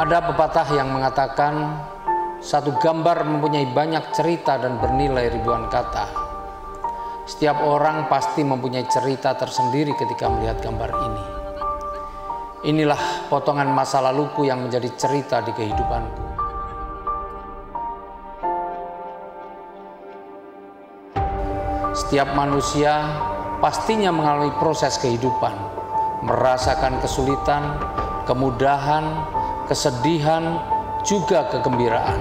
Ada pepatah yang mengatakan satu gambar mempunyai banyak cerita dan bernilai ribuan kata. Setiap orang pasti mempunyai cerita tersendiri ketika melihat gambar ini. Inilah potongan masa laluku yang menjadi cerita di kehidupanku. Setiap manusia pastinya mengalami proses kehidupan, merasakan kesulitan, kemudahan, kesedihan, juga kegembiraan.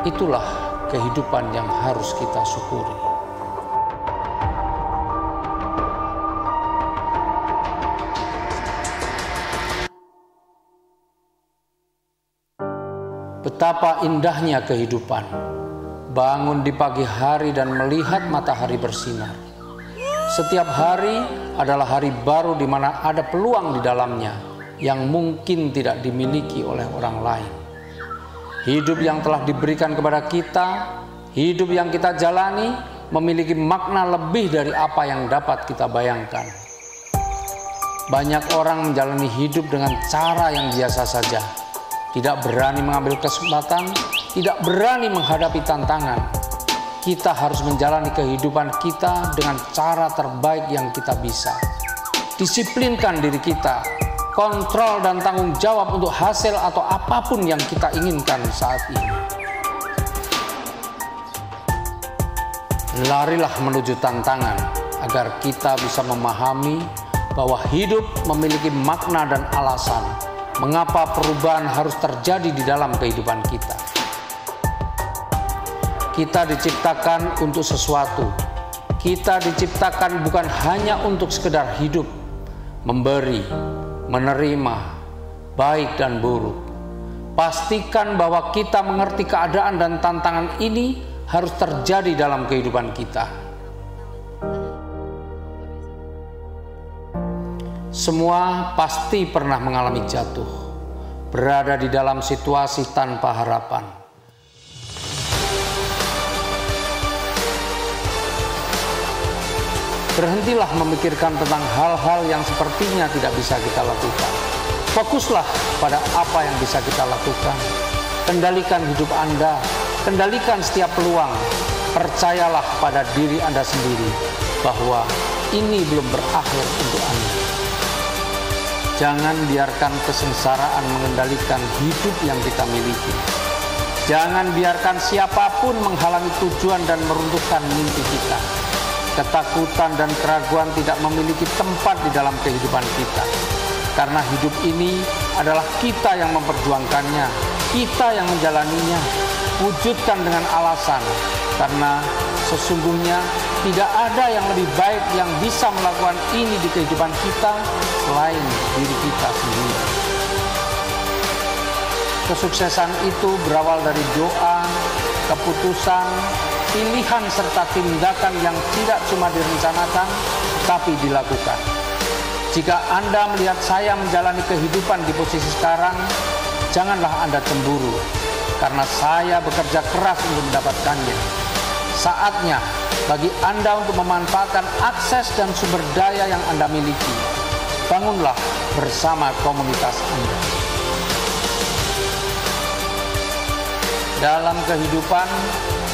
Itulah kehidupan yang harus kita syukuri. Betapa indahnya kehidupan, bangun di pagi hari dan melihat matahari bersinar. Setiap hari adalah hari baru di mana ada peluang di dalamnya yang mungkin tidak dimiliki oleh orang lain. Hidup yang telah diberikan kepada kita, hidup yang kita jalani memiliki makna lebih dari apa yang dapat kita bayangkan. Banyak orang menjalani hidup dengan cara yang biasa saja, tidak berani mengambil kesempatan, tidak berani menghadapi tantangan. Kita harus menjalani kehidupan kita dengan cara terbaik yang kita bisa. Disiplinkan diri kita, kontrol dan tanggung jawab untuk hasil atau apapun yang kita inginkan saat ini. Larilah menuju tantangan agar kita bisa memahami bahwa hidup memiliki makna dan alasan mengapa perubahan harus terjadi di dalam kehidupan kita. Kita diciptakan untuk sesuatu. Kita diciptakan bukan hanya untuk sekedar hidup, memberi, menerima, baik dan buruk. Pastikan bahwa kita mengerti keadaan dan tantangan ini harus terjadi dalam kehidupan kita. Semua pasti pernah mengalami jatuh, berada di dalam situasi tanpa harapan. Berhentilah memikirkan tentang hal-hal yang sepertinya tidak bisa kita lakukan. Fokuslah pada apa yang bisa kita lakukan. Kendalikan hidup Anda, kendalikan setiap peluang. Percayalah pada diri Anda sendiri bahwa ini belum berakhir untuk Anda. Jangan biarkan kesengsaraan mengendalikan hidup yang kita miliki. Jangan biarkan siapapun menghalangi tujuan dan meruntuhkan mimpi kita. Ketakutan dan keraguan tidak memiliki tempat di dalam kehidupan kita. Karena hidup ini adalah kita yang memperjuangkannya, kita yang menjalaninya. Wujudkan dengan alasan, karena sesungguhnya tidak ada yang lebih baik yang bisa melakukan ini di kehidupan kita selain diri kita sendiri. Kesuksesan itu berawal dari doa, keputusan, pilihan serta tindakan yang tidak cuma direncanakan, tapi dilakukan. Jika Anda melihat saya menjalani kehidupan di posisi sekarang, janganlah Anda cemburu, karena saya bekerja keras untuk mendapatkannya. Saatnya bagi Anda untuk memanfaatkan akses dan sumber daya yang Anda miliki. Bangunlah bersama komunitas Anda. Dalam kehidupan,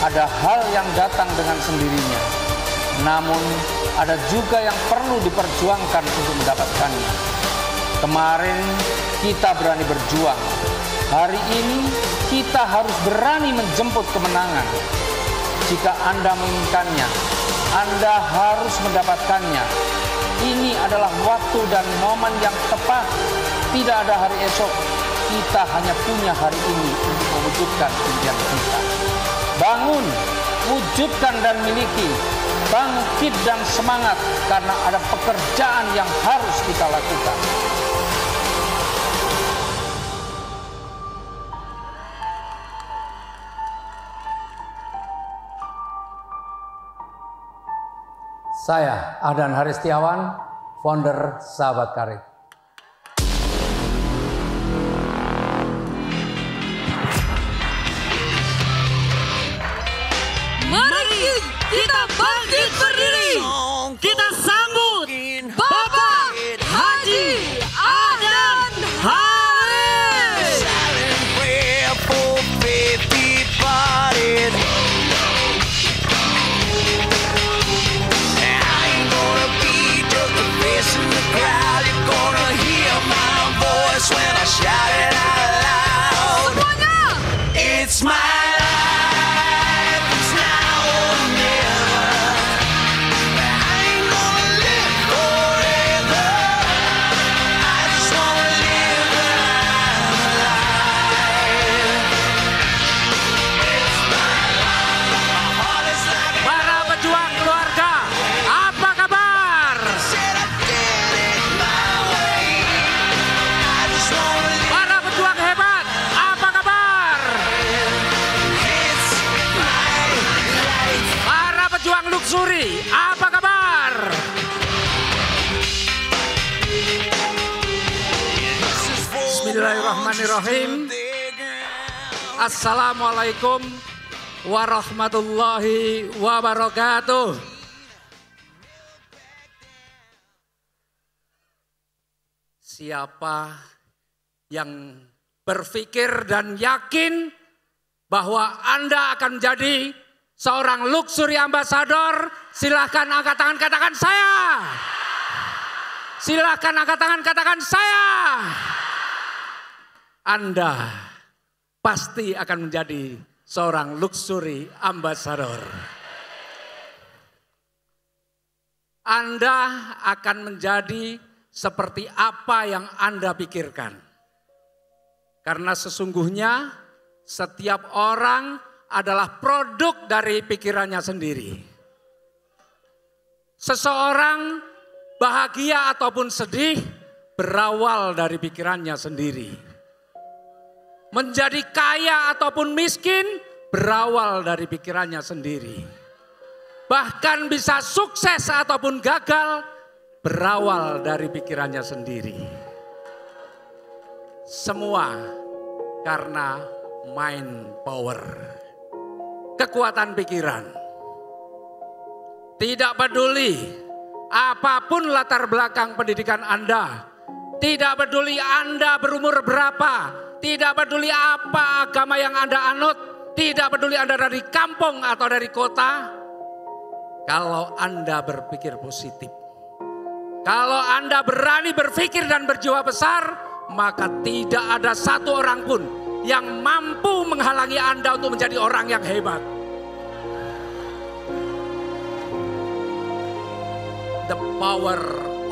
ada hal yang datang dengan sendirinya, namun ada juga yang perlu diperjuangkan untuk mendapatkannya. Kemarin kita berani berjuang, hari ini kita harus berani menjemput kemenangan. Jika Anda menginginkannya, Anda harus mendapatkannya. Ini adalah waktu dan momen yang tepat. Tidak ada hari esok, kita hanya punya hari ini untuk mewujudkan impian kita. Bangun, wujudkan dan miliki, bangkit dan semangat karena ada pekerjaan yang harus kita lakukan. Saya Ahdan Haristiawan, founder Sahabat Karir. Mari kita bangkit berdiri. Kita sambut Bapak Haji Ahdan Haris. Luxury, apa kabar? Bismillahirrahmanirrahim. Assalamualaikum warahmatullahi wabarakatuh. Siapa yang berpikir dan yakin bahwa Anda akan jadi seorang luxury ambassador, silahkan angkat tangan, katakan saya. Silahkan angkat tangan, katakan saya. Anda pasti akan menjadi seorang luxury ambassador. Anda akan menjadi seperti apa yang Anda pikirkan. Karena sesungguhnya setiap orang adalah produk dari pikirannya sendiri. Seseorang bahagia ataupun sedih berawal dari pikirannya sendiri. Menjadi kaya ataupun miskin berawal dari pikirannya sendiri. Bahkan bisa sukses ataupun gagal berawal dari pikirannya sendiri. Semua karena mind power. Kekuatan pikiran. Tidak peduli apapun latar belakang pendidikan Anda. Tidak peduli Anda berumur berapa. Tidak peduli apa agama yang Anda anut. Tidak peduli Anda dari kampung atau dari kota. Kalau Anda berpikir positif. Kalau Anda berani berpikir dan berjiwa besar, maka tidak ada satu orang pun yang mampu menghalangi Anda untuk menjadi orang yang hebat. The power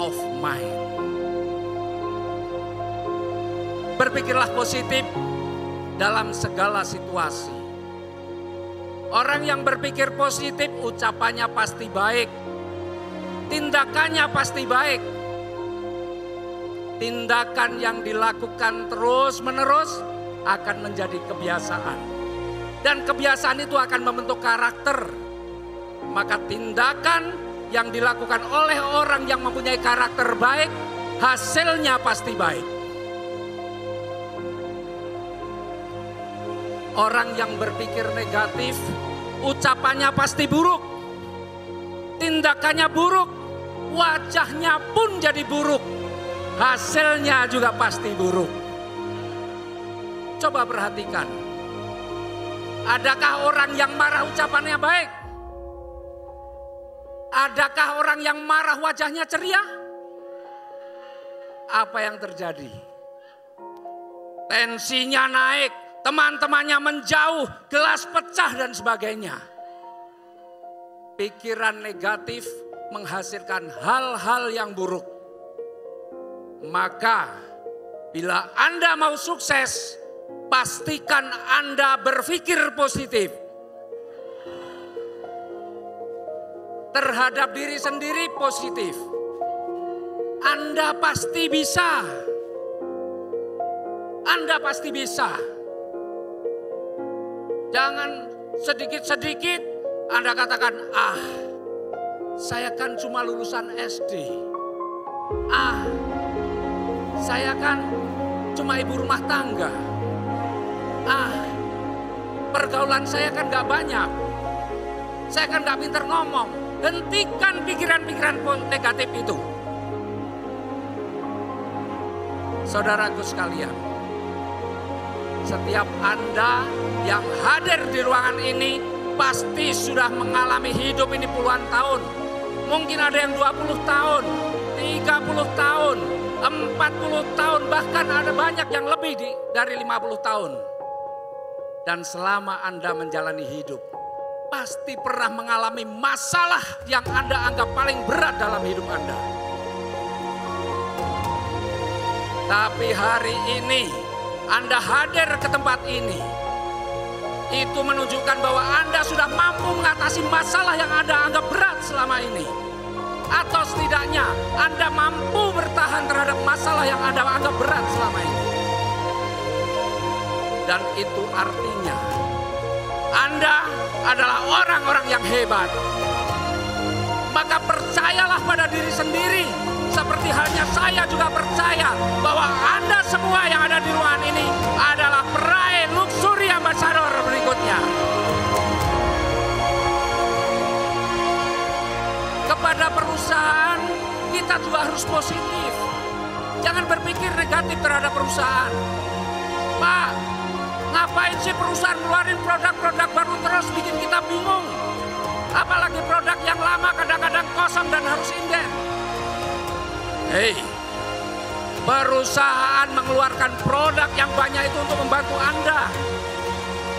of mind. Berpikirlah positif dalam segala situasi. Orang yang berpikir positif, ucapannya pasti baik. Tindakannya pasti baik. Tindakan yang dilakukan terus-menerus akan menjadi kebiasaan. Dan kebiasaan itu akan membentuk karakter. Maka tindakan yang dilakukan oleh orang yang mempunyai karakter baik, hasilnya pasti baik. Orang yang berpikir negatif, ucapannya pasti buruk. Tindakannya buruk, wajahnya pun jadi buruk. Hasilnya juga pasti buruk. Coba perhatikan. Adakah orang yang marah ucapannya baik? Adakah orang yang marah wajahnya ceria? Apa yang terjadi? Tensinya naik. Teman-temannya menjauh, gelas pecah dan sebagainya. Pikiran negatif menghasilkan hal-hal yang buruk. Maka bila Anda mau sukses, pastikan Anda berpikir positif. Terhadap diri sendiri positif. Anda pasti bisa. Anda pasti bisa. Jangan sedikit-sedikit Anda katakan, saya kan cuma lulusan SD. Saya kan cuma ibu rumah tangga. Pergaulan saya kan gak banyak. Saya kan gak pintar ngomong. Hentikan pikiran-pikiran negatif itu. Saudaraku sekalian, setiap Anda yang hadir di ruangan ini pasti sudah mengalami hidup ini puluhan tahun. Mungkin ada yang 20 tahun, 30 tahun, 40 tahun, bahkan ada banyak yang lebih dari 50 tahun. Dan selama Anda menjalani hidup, pasti pernah mengalami masalah yang Anda anggap paling berat dalam hidup Anda. Tapi hari ini Anda hadir ke tempat ini, itu menunjukkan bahwa Anda sudah mampu mengatasi masalah yang Anda anggap berat selama ini. Atau setidaknya Anda mampu bertahan terhadap masalah yang Anda anggap berat selama ini. Dan itu artinya Anda adalah orang-orang yang hebat. maka percayalah pada diri sendiri. Seperti halnya saya juga percaya bahwa Anda semua yang ada di ruangan ini adalah peraih luxury ambassador berikutnya. Kepada perusahaan, kita juga harus positif. Jangan berpikir negatif terhadap perusahaan. Pak, ngapain sih perusahaan ngeluarin produk-produk baru terus, bikin kita bingung. Apalagi produk yang lama kadang-kadang kosong dan harus inden. Hei, perusahaan mengeluarkan produk yang banyak itu untuk membantu Anda.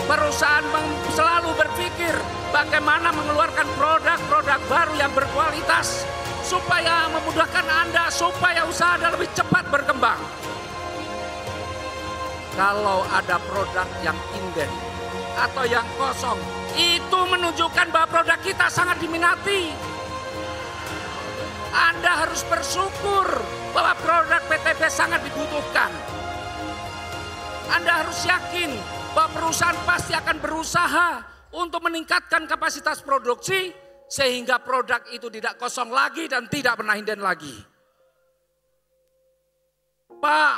Perusahaan selalu berpikir bagaimana mengeluarkan produk-produk baru yang berkualitas supaya memudahkan Anda, supaya usaha Anda lebih cepat berkembang. Kalau ada produk yang inden atau yang kosong, itu menunjukkan bahwa produk kita sangat diminati. Anda harus bersyukur bahwa produk PTB sangat dibutuhkan. Anda harus yakin bahwa perusahaan pasti akan berusaha untuk meningkatkan kapasitas produksi sehingga produk itu tidak kosong lagi dan tidak pernah inden lagi. Pak,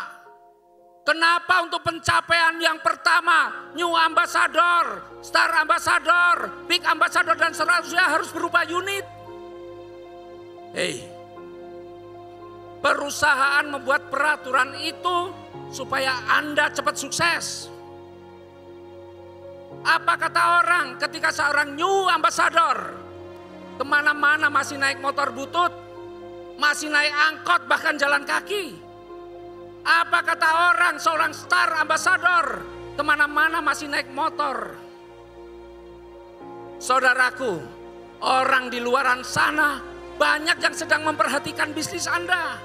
kenapa untuk pencapaian yang pertama, New Ambassador, Star Ambassador, Big Ambassador dan seterusnya harus berubah unit? Hei, perusahaan membuat peraturan itu supaya Anda cepat sukses. Apa kata orang ketika seorang New Ambassador kemana-mana masih naik motor butut, masih naik angkot, bahkan jalan kaki? Apa kata orang seorang Star Ambassador kemana-mana masih naik motor? Saudaraku, orang di luaran sana banyak yang sedang memperhatikan bisnis Anda.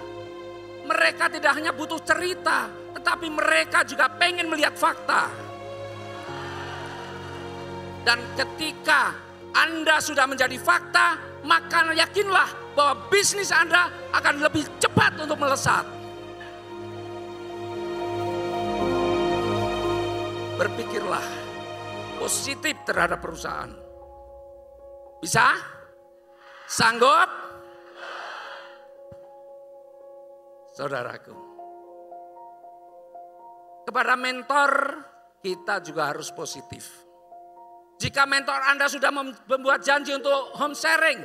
Mereka tidak hanya butuh cerita, tetapi mereka juga pengen melihat fakta. Dan ketika Anda sudah menjadi fakta, maka yakinlah bahwa bisnis Anda akan lebih cepat untuk melesat. Berpikirlah positif terhadap perusahaan. Bisa? Sanggup? Saudaraku, kepada mentor kita juga harus positif. Jika mentor Anda sudah membuat janji untuk home sharing,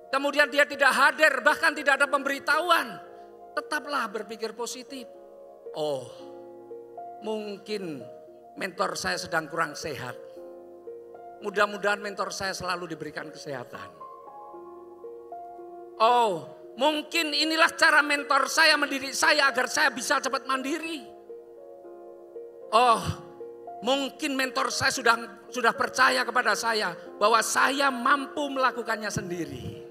kemudian dia tidak hadir, bahkan tidak ada pemberitahuan, tetaplah berpikir positif. Oh, mungkin mentor saya sedang kurang sehat. Mudah-mudahan mentor saya selalu diberikan kesehatan. Oh, mungkin inilah cara mentor saya mendidik saya agar saya bisa cepat mandiri. Oh, mungkin mentor saya sudah percaya kepada saya bahwa saya mampu melakukannya sendiri.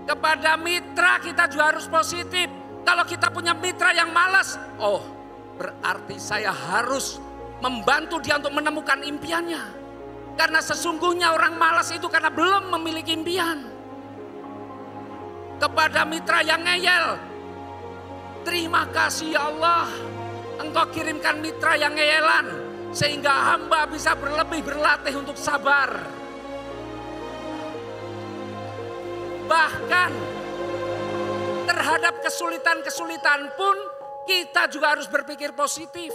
Kepada mitra kita juga harus positif. Kalau kita punya mitra yang malas, oh berarti saya harus membantu dia untuk menemukan impiannya. Karena sesungguhnya orang malas itu karena belum memiliki impian. Kepada mitra yang ngeyel, terima kasih ya Allah, Engkau kirimkan mitra yang ngeyelan sehingga hamba bisa lebih berlatih untuk sabar. Bahkan terhadap kesulitan-kesulitan pun kita juga harus berpikir positif.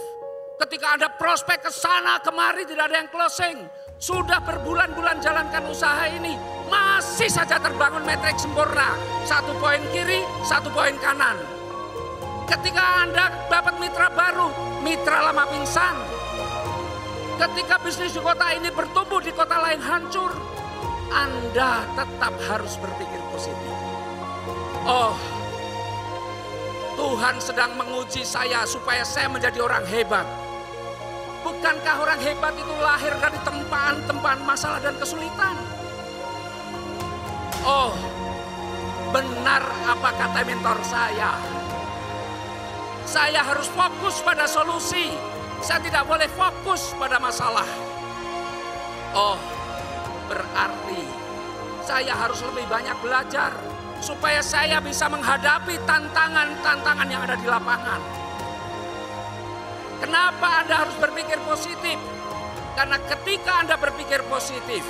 Ketika ada prospek ke sana kemari tidak ada yang closing, sudah berbulan-bulan jalankan usaha ini, masih saja terbangun metrik sempurna. 1 poin kiri, 1 poin kanan. Ketika Anda dapat mitra baru, mitra lama pingsan. Ketika bisnis di kota ini bertumbuh, di kota lain hancur, Anda tetap harus berpikir positif. Oh, Tuhan sedang menguji saya supaya saya menjadi orang hebat. Bukankah orang hebat itu lahir dari tempaan-tempaan masalah dan kesulitan? Oh, benar apa kata mentor saya. Saya harus fokus pada solusi. Saya tidak boleh fokus pada masalah. Oh, berarti saya harus lebih banyak belajar supaya saya bisa menghadapi tantangan-tantangan yang ada di lapangan. Kenapa Anda harus berpikir positif? Karena ketika Anda berpikir positif,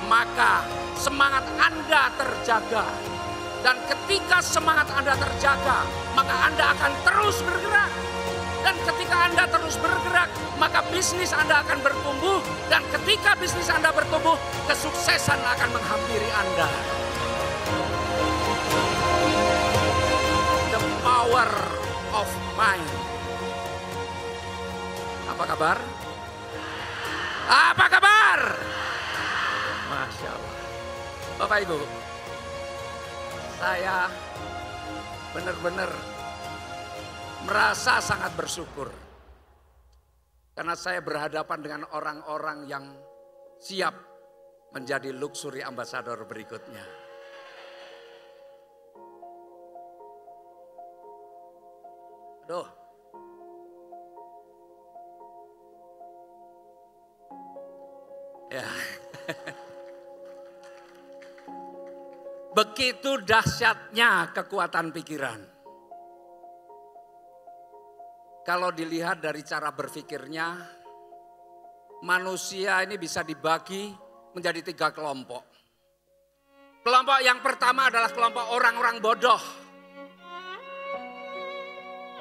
maka semangat Anda terjaga. Dan ketika semangat Anda terjaga, maka Anda akan terus bergerak. Dan ketika Anda terus bergerak, maka bisnis Anda akan bertumbuh. Dan ketika bisnis Anda bertumbuh, kesuksesan akan menghampiri Anda. The power of mind. Apa kabar? Apa kabar? Masya Allah. Bapak Ibu, saya benar-benar merasa sangat bersyukur. Karena saya berhadapan dengan orang-orang yang siap menjadi luxury ambassador berikutnya. Aduh. Ya. Begitu dahsyatnya kekuatan pikiran. Kalau dilihat dari cara berpikirnya, manusia ini bisa dibagi menjadi 3 kelompok. Kelompok yang pertama adalah kelompok orang-orang bodoh.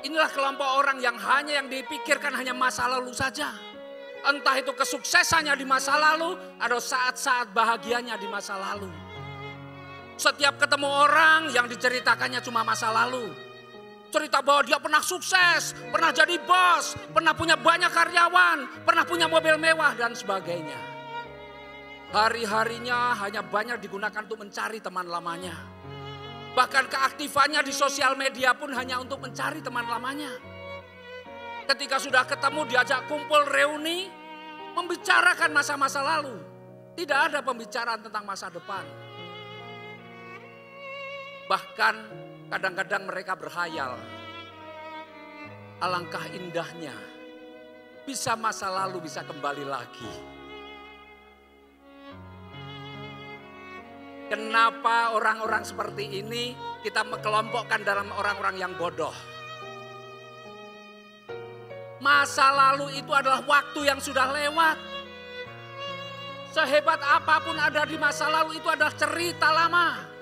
Inilah kelompok orang yang hanya yang dipikirkan hanya masa lalu saja. Entah itu kesuksesannya di masa lalu atau saat-saat bahagianya di masa lalu. Setiap ketemu orang yang diceritakannya cuma masa lalu. Cerita bahwa dia pernah sukses, pernah jadi bos, pernah punya banyak karyawan, pernah punya mobil mewah dan sebagainya. Hari-harinya hanya banyak digunakan untuk mencari teman lamanya. Bahkan keaktifannya di sosial media pun hanya untuk mencari teman lamanya. Ketika sudah ketemu diajak kumpul reuni, membicarakan masa-masa lalu. Tidak ada pembicaraan tentang masa depan. Bahkan kadang-kadang mereka berhayal. Alangkah indahnya bisa masa lalu bisa kembali lagi. Kenapa orang-orang seperti ini kita mengelompokkan dalam orang-orang yang bodoh? Masa lalu itu adalah waktu yang sudah lewat. Sehebat apapun ada di masa lalu itu adalah cerita lama.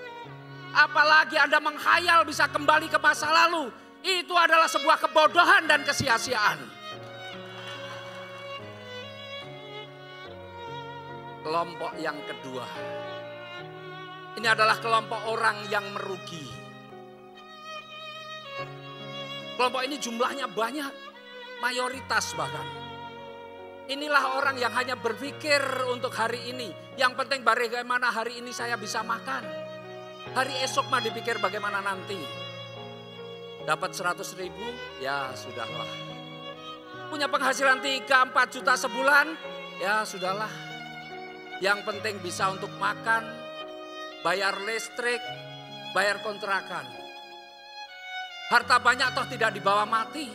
Apalagi Anda menghayal bisa kembali ke masa lalu. Itu adalah sebuah kebodohan dan kesia-siaan. Kelompok yang kedua. Ini adalah kelompok orang yang merugi. Kelompok ini jumlahnya banyak. Mayoritas bahkan. Inilah orang yang hanya berpikir untuk hari ini. Yang penting bagaimana hari ini saya bisa makan. Hari esok mah dipikir bagaimana nanti. Dapat 100.000 ya sudahlah. Punya penghasilan 3-4 juta sebulan ya sudahlah. Yang penting bisa untuk makan, bayar listrik, bayar kontrakan. Harta banyak toh tidak dibawa mati.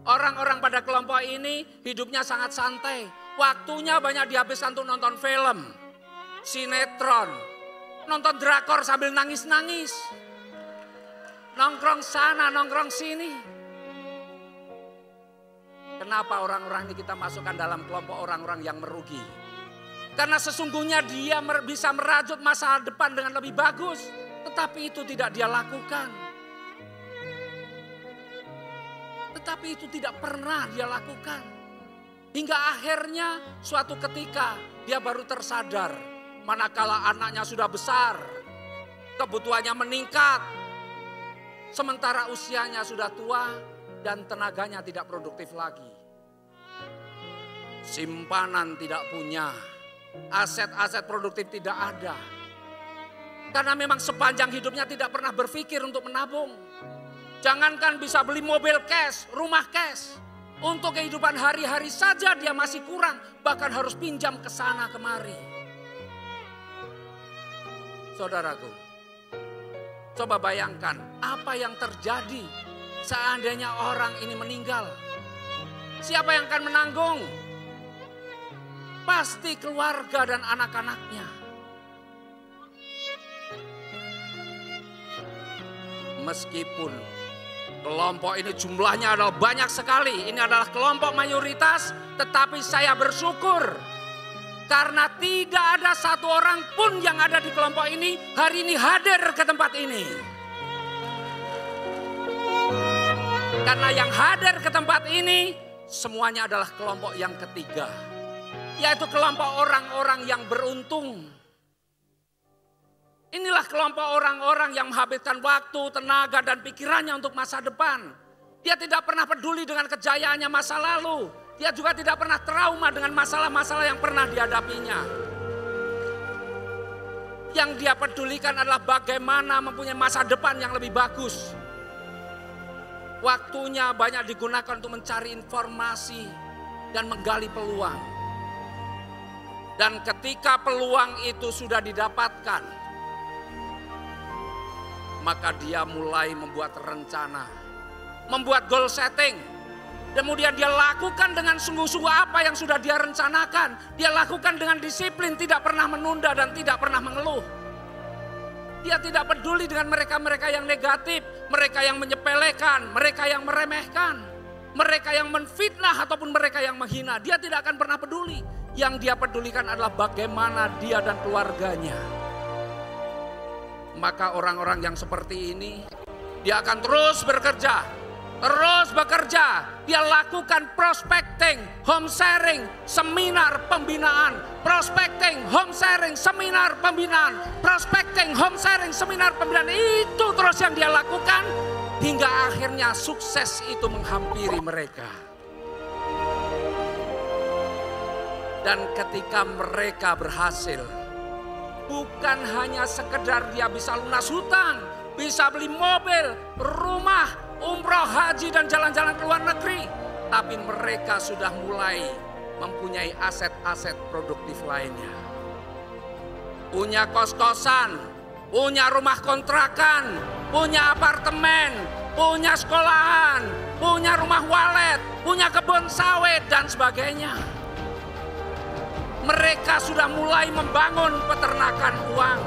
Orang-orang pada kelompok ini hidupnya sangat santai. Waktunya banyak dihabiskan untuk nonton film, sinetron, nonton drakor sambil nangis-nangis. Nongkrong sana, nongkrong sini. Kenapa orang-orang ini kita masukkan dalam kelompok orang-orang yang merugi? Karena sesungguhnya dia bisa merajut masa depan dengan lebih bagus. Tetapi itu tidak dia lakukan. Tetapi itu tidak pernah dia lakukan. Hingga akhirnya suatu ketika dia baru tersadar. Manakala anaknya sudah besar. Kebutuhannya meningkat. Sementara usianya sudah tua dan tenaganya tidak produktif lagi. Simpanan tidak punya. Aset-aset produktif tidak ada. Karena memang sepanjang hidupnya tidak pernah berpikir untuk menabung. Jangankan bisa beli mobil cash, rumah cash. Untuk kehidupan hari-hari saja dia masih kurang. Bahkan harus pinjam ke sana kemari. Saudaraku, coba bayangkan apa yang terjadi seandainya orang ini meninggal. Siapa yang akan menanggung? Pasti keluarga dan anak-anaknya. Meskipun kelompok ini jumlahnya adalah banyak sekali. Ini adalah kelompok mayoritas. Tetapi saya bersyukur. Karena tidak ada satu orang pun yang ada di kelompok ini hari ini hadir ke tempat ini. Karena yang hadir ke tempat ini semuanya adalah kelompok yang ketiga. Yaitu kelompok orang-orang yang beruntung. Inilah kelompok orang-orang yang menghabiskan waktu, tenaga dan pikirannya untuk masa depan. Dia tidak pernah peduli dengan kejayaannya masa lalu. Dia juga tidak pernah trauma dengan masalah-masalah yang pernah dihadapinya. Yang dia pedulikan adalah bagaimana mempunyai masa depan yang lebih bagus. Waktunya banyak digunakan untuk mencari informasi dan menggali peluang. Dan ketika peluang itu sudah didapatkan, maka dia mulai membuat rencana, membuat goal setting. Kemudian dia lakukan dengan sungguh-sungguh apa yang sudah dia rencanakan. Dia lakukan dengan disiplin, tidak pernah menunda dan tidak pernah mengeluh. Dia tidak peduli dengan mereka-mereka yang negatif, mereka yang menyepelekan, mereka yang meremehkan, mereka yang menfitnah ataupun mereka yang menghina. Dia tidak akan pernah peduli. Yang dia pedulikan adalah bagaimana dia dan keluarganya. Maka orang-orang yang seperti ini, dia akan terus bekerja. Terus bekerja, dia lakukan prospecting, home sharing, seminar pembinaan, prospecting, home sharing, seminar pembinaan, prospecting, home sharing, seminar pembinaan. Itu terus yang dia lakukan hingga akhirnya sukses itu menghampiri mereka. Dan ketika mereka berhasil, bukan hanya sekedar dia bisa lunas hutang, bisa beli mobil, rumah, umroh, haji dan jalan-jalan ke luar negeri. Tapi mereka sudah mulai mempunyai aset-aset produktif lainnya. Punya kos-kosan, punya rumah kontrakan, punya apartemen, punya sekolahan, punya rumah walet, punya kebun sawit dan sebagainya. Mereka sudah mulai membangun peternakan uang.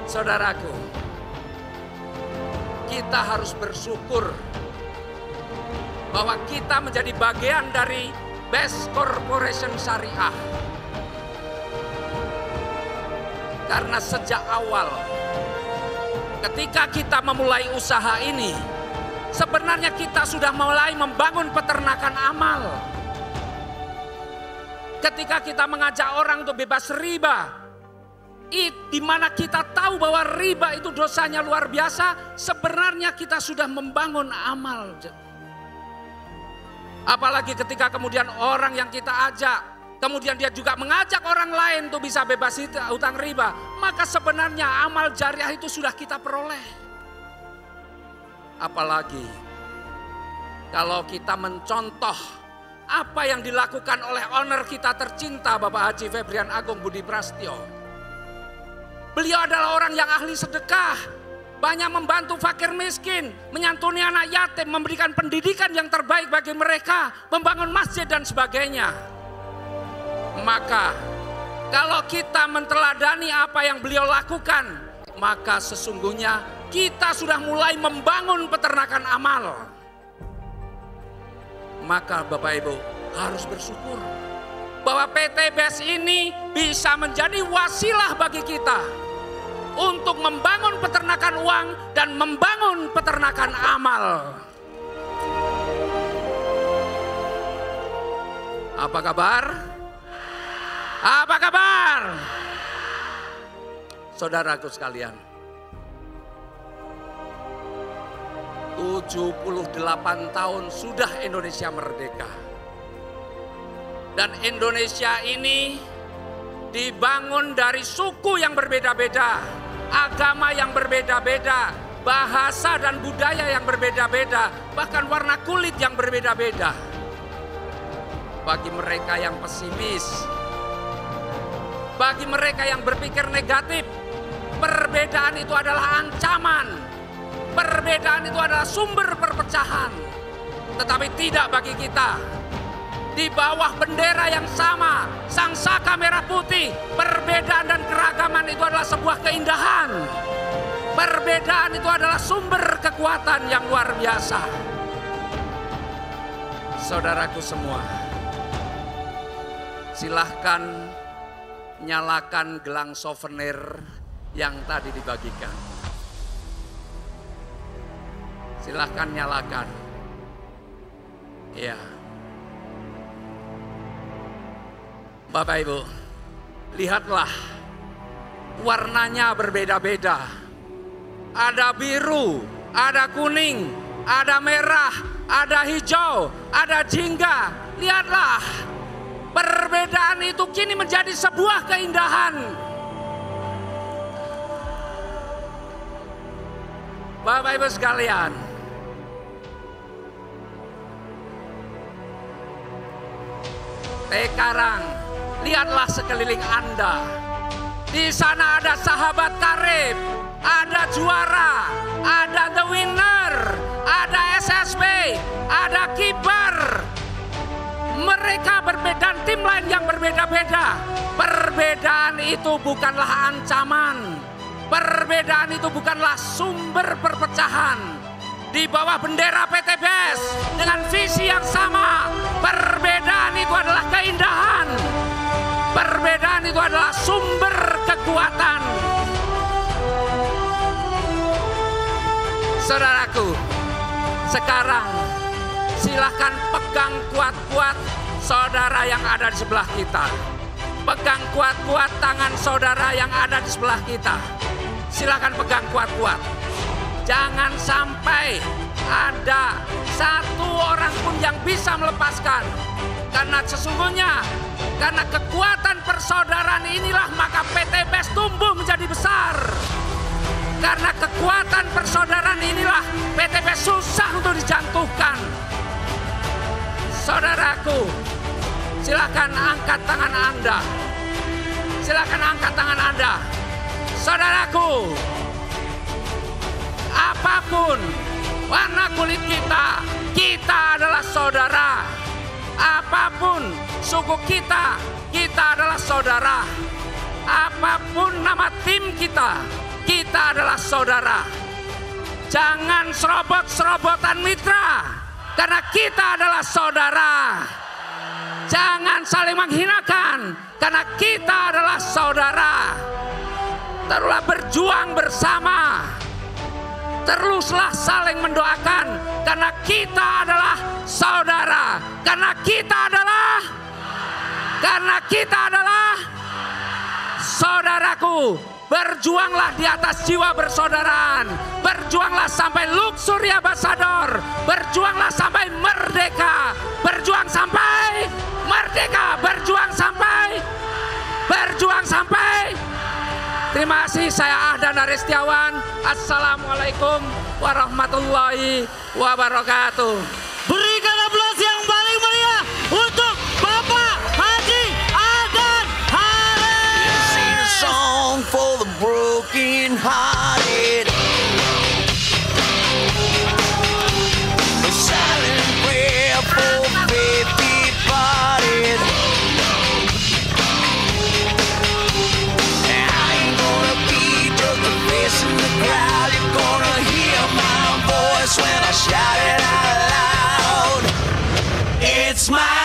Saudaraku, kita harus bersyukur bahwa kita menjadi bagian dari Best Corporation Syariah. Karena sejak awal ketika kita memulai usaha ini, sebenarnya kita sudah mulai membangun peternakan amal. Ketika kita mengajak orang untuk bebas riba, di mana kita tahu bahwa riba itu dosanya luar biasa, sebenarnya kita sudah membangun amal. Apalagi ketika kemudian orang yang kita ajak, kemudian dia juga mengajak orang lain untuk bisa bebas hutang riba, maka sebenarnya amal jariah itu sudah kita peroleh. Apalagi kalau kita mencontoh apa yang dilakukan oleh owner kita tercinta Bapak Haji Febrian Agung Budi Prasetyo. Beliau adalah orang yang ahli sedekah, banyak membantu fakir miskin, menyantuni anak yatim, memberikan pendidikan yang terbaik bagi mereka, membangun masjid dan sebagainya. Maka kalau kita menteladani apa yang beliau lakukan, maka sesungguhnya kita sudah mulai membangun peternakan amal. Maka Bapak Ibu harus bersyukur bahwa PT BES ini bisa menjadi wasilah bagi kita untuk membangun peternakan uang dan membangun peternakan amal. Apa kabar? Apa kabar? Saudaraku sekalian, 78 tahun sudah Indonesia merdeka. Dan Indonesia ini dibangun dari suku yang berbeda-beda, agama yang berbeda-beda, bahasa dan budaya yang berbeda-beda, bahkan warna kulit yang berbeda-beda. Bagi mereka yang pesimis, bagi mereka yang berpikir negatif, perbedaan itu adalah ancaman. Perbedaan itu adalah sumber perpecahan. Tetapi tidak bagi kita. Di bawah bendera yang sama, sang saka merah putih, perbedaan dan keragaman itu adalah sebuah keindahan. Perbedaan itu adalah sumber kekuatan yang luar biasa. Saudaraku semua, Silahkan nyalakan gelang souvenir yang tadi dibagikan. Silahkan nyalakan. Ya. Bapak Ibu, lihatlah warnanya berbeda-beda. Ada biru, ada kuning, ada merah, ada hijau, ada jingga. Lihatlah, perbedaan itu kini menjadi sebuah keindahan. Bapak Ibu sekalian, sekarang lihatlah sekeliling Anda. Di sana ada sahabat karib, ada juara, ada the winner, ada SSB, ada kiper. Mereka berbeda, tim lain yang berbeda-beda. Perbedaan itu bukanlah ancaman. Perbedaan itu bukanlah sumber perpecahan. Di bawah bendera PTBS dengan visi yang sama, perbedaan itu adalah keindahan. Perbedaan itu adalah sumber kekuatan. Saudaraku, sekarang silahkan pegang kuat-kuat saudara yang ada di sebelah kita. Pegang kuat-kuat tangan saudara yang ada di sebelah kita. Silahkan pegang kuat-kuat. Jangan sampai ada satu orang pun yang bisa melepaskan. Karena sesungguhnya, karena kekuatan persaudaraan inilah maka PTBS tumbuh menjadi besar. Karena kekuatan persaudaraan inilah PTBS susah untuk dijatuhkan. Saudaraku, silakan angkat tangan Anda. Silakan angkat tangan Anda. Saudaraku, apapun warna kulit kita, kita adalah saudara. Apapun suku kita, kita adalah saudara. Apapun nama tim kita, kita adalah saudara. Jangan serobot-serobotan mitra, karena kita adalah saudara. Jangan saling menghinakan, karena kita adalah saudara. Teruslah berjuang bersama. Teruslah saling mendoakan, karena kita adalah saudara. Karena kita adalah saudaraku. Berjuanglah di atas jiwa persaudaraan. Berjuanglah sampai luxury ambassador. Berjuanglah sampai merdeka. Berjuang sampai merdeka. Berjuang sampai. Terima kasih, saya Ahdan Aristiawan. Assalamualaikum warahmatullahi wabarakatuh. Berikan aplaus yang paling meriah untuk Bapak Haji Ahdan Haris. Sing a song for the broken hearted. A silent prayer for faith departed. I ain't gonna be just a face in the crowd. You're gonna hear my voice when I shout it out loud. It's my